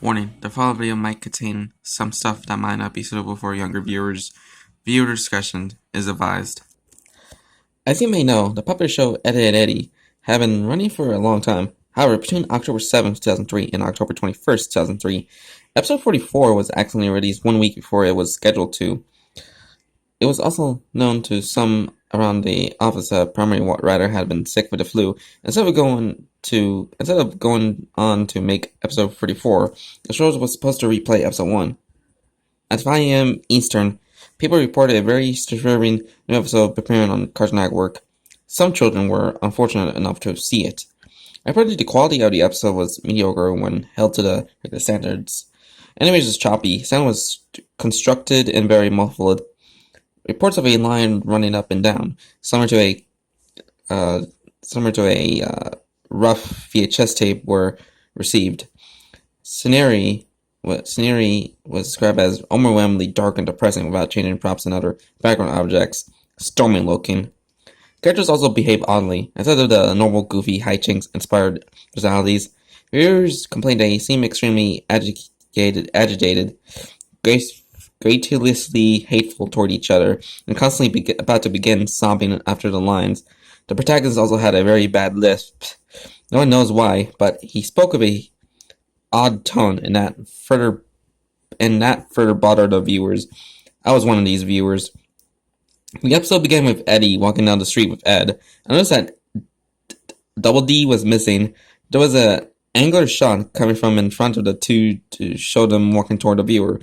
Warning: the following video might contain some stuff that might not be suitable for younger viewers. Viewer discretion is advised. As you may know, the puppet show Eddy and Eddy have been running for a long time. However, between October 7th, 2003 and October 21st, 2003, episode 44 was accidentally released 1 week before it was scheduled to. It was also known to some around the office that primary writer had been sick with the flu. Instead of going on to make episode 44, the show was supposed to replay episode 1. At 5 a.m. Eastern, people reported a very disturbing new episode preparing on Cartoon Network. Some children were unfortunate enough to see it. Apparently, the quality of the episode was mediocre when held to the regular standards. Animation was choppy, sound was constructed and very muffled. Reports of a lion running up and down, similar to a rough VHS tape, were received. Scenery was described as overwhelmingly dark and depressing without changing props and other background objects, stormy looking. Characters also behave oddly. Instead of the normal goofy hijinks-inspired personalities, viewers complained they seem extremely agitated, gratuitously hateful toward each other, and constantly about to begin sobbing after the lines. The protagonist also had a very bad lisp. No one knows why, but he spoke of a odd tone, and that further bothered the viewers. I was one of these viewers. The episode began with Eddy walking down the street with Ed. I noticed that Double D was missing. There was an angular shot coming from in front of the two to show them walking toward the viewer.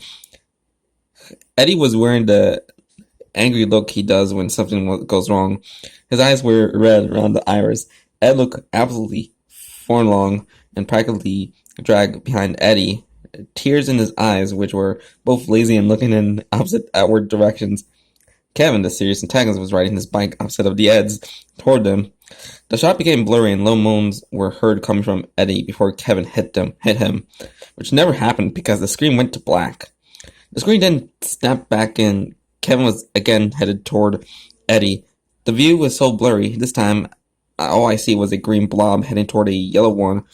Eddy was wearing the angry look he does when something goes wrong. His eyes were red around the iris. Ed looked absolutely forlorn and practically dragged behind Eddy, tears in his eyes, which were both lazy and looking in opposite outward directions. Kevin, the serious antagonist, was riding his bike opposite of the Eds toward them. The shot became blurry and low moans were heard coming from Eddy before Kevin hit him, which never happened because the screen went to black. The screen then snapped back and Kevin was again headed toward Eddy. The view was so blurry, this time all I see was a green blob heading toward a yellow one.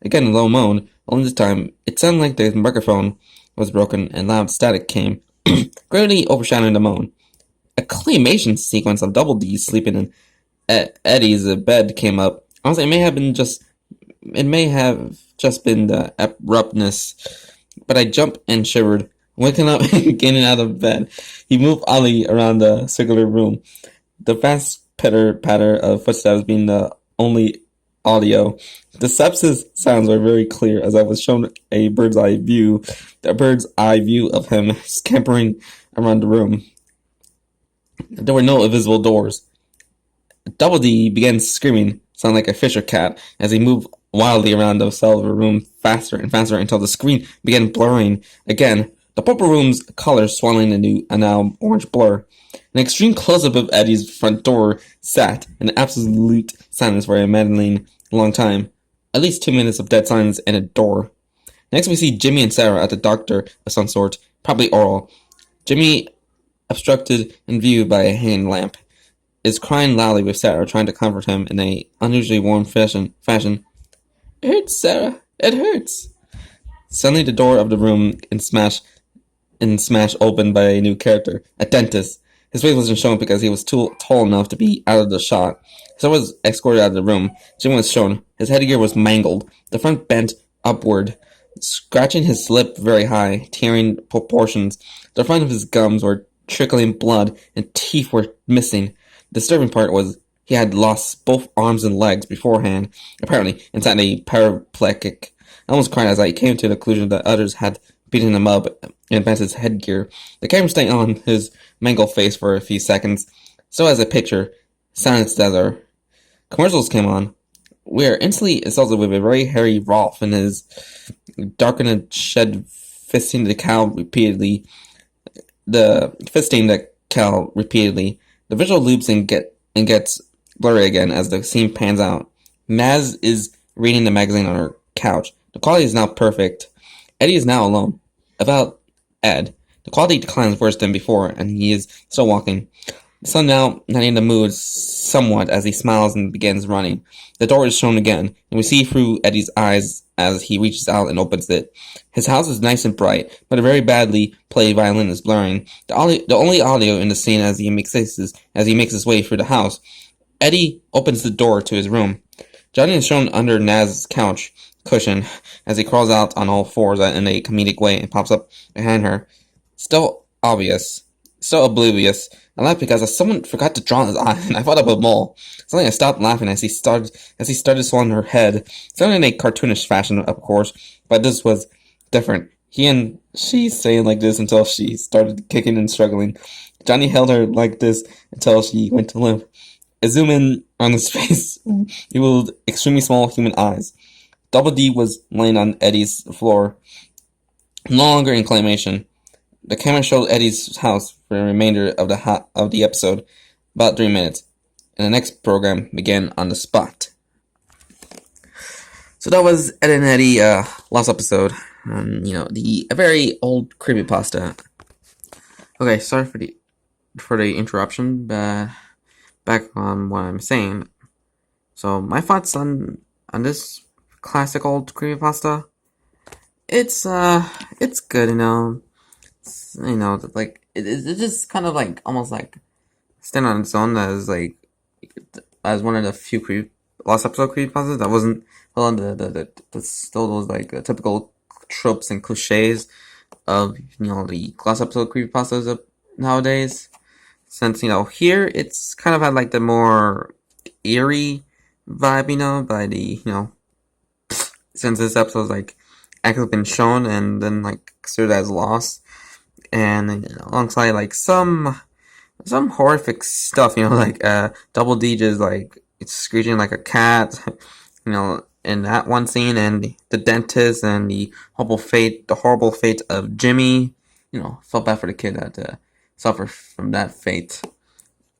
Again, a low moan, only this time it sounded like the microphone was broken and loud static came, greatly overshadowing the moan. A claymation sequence of Double D sleeping in Eddy's bed came up. Honestly, it may have just been the abruptness, but I jumped and shivered. Waking up and getting out of bed, he moved oddly around the circular room. The fast patter of footsteps being the only audio. The sepsis sounds were very clear as I was shown a bird's eye view of him scampering around the room. There were no invisible doors. Double D began screaming, sounding like a fisher cat, as he moved wildly around the cell of the room faster and faster until the screen began blurring again. The purple room's color swallowing into a now orange blur. An extreme close-up of Eddy's front door sat in absolute silence for a maddening long time. At least 2 minutes of dead silence and a door. Next we see Jimmy and Sarah at the doctor of some sort, probably oral. Jimmy, obstructed in view by a hanging lamp, is crying loudly with Sarah, trying to comfort him in a unusually warm fashion. It hurts, Sarah. It hurts. Suddenly the door of the room is smashed open by a new character, a dentist. His face wasn't shown because he was too tall enough to be out of the shot. Sarah was escorted out of the room. Jim was shown. His headgear was mangled, the front bent upward, scratching his lip very high, tearing proportions. The front of his gums were trickling blood, and teeth were missing. The disturbing part was he had lost both arms and legs beforehand, apparently inside a paraplegic. I almost cried as I came to the conclusion that others had beaten him up and bent his headgear. The camera stayed on his mangled face for a few seconds, so as a picture, silenced as our commercials came on. We are instantly assaulted with a very hairy Rolf in his darkened shed fisting the cow repeatedly. The visual loops and gets blurry again as the scene pans out. Maz is reading the magazine on her couch. The quality is now perfect. Eddy is now alone. About Ed, the quality declines worse than before, and he is still walking. The sun now netting the mood somewhat as he smiles and begins running. The door is shown again, and we see through Eddy's eyes as he reaches out and opens it. His house is nice and bright, but a very badly played violin is blurring the only audio in the scene as he makes his way through the house. Eddy opens the door to his room. Johnny is shown under Naz's couch cushion as he crawls out on all fours in a comedic way and pops up behind her. Still oblivious. I laughed because someone forgot to draw his eye, and I thought of a mole. Suddenly I stopped laughing as he started swallowing her head. Sounded in a cartoonish fashion, of course, but this was different. He and she stayed like this until she started kicking and struggling. Johnny held her like this until she went to limp. I zoom in on his face, revealed extremely small human eyes. Double D was laying on Eddy's floor, no longer in claymation. The camera showed Eddy's house for the remainder of the episode, about 3 minutes, and the next program began on the spot. So that was Ed and Eddy last episode. A very old creepypasta. Okay, sorry for the interruption, but back on what I'm saying. So my thoughts on this classic old creepypasta. It's good, like it's just kind of like almost like stand on its own as one of the few last episode creepypastas that wasn't the still those like typical tropes and cliches of the last episode creepypastas of nowadays. Since here it's kind of had like the more eerie vibe, by the since this episode's like actually been shown and then like considered as lost, and alongside like some horrific stuff, like Double D just like it's screeching like a cat, in that one scene, and the dentist and the horrible fate of Jimmy. Felt bad for the kid that suffered from that fate,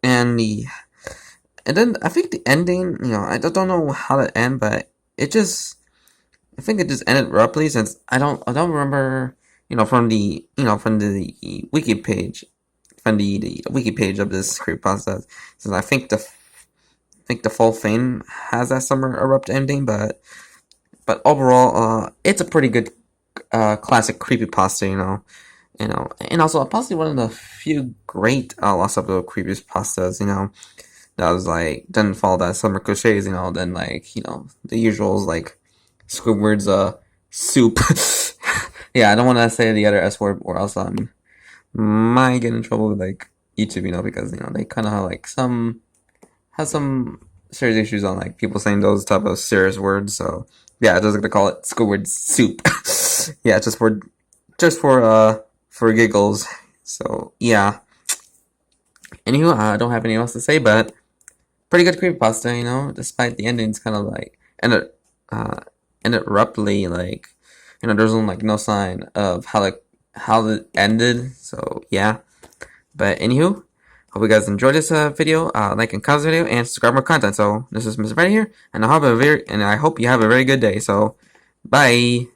and then I think the ending, I don't know how to end, but I think it just ended abruptly, since I don't remember, from the wiki page, the wiki page of this creepypasta, since I think the full thing has that summer abrupt ending, but overall, it's a pretty good classic creepypasta, and also possibly one of the few great lost episode creepypastas, that was like didn't follow that summer cliches, then like the usuals like Squidward's soup. Yeah, I don't want to say the other S word, or else might get in trouble with like YouTube, because they kind of have like have some serious issues on like people saying those type of serious words. So yeah, just gonna call it Squidward's soup. Yeah, just for giggles. So yeah. Anywho, I don't have anything else to say, but pretty good creepypasta, despite the endings kind of like ended abruptly, like there's like no sign of how it ended. So yeah, but anywho, hope you guys enjoyed this video. Like and comment this video and subscribe for more content. So this is Mr. Freddy here, and I hope you have a very good day. So bye.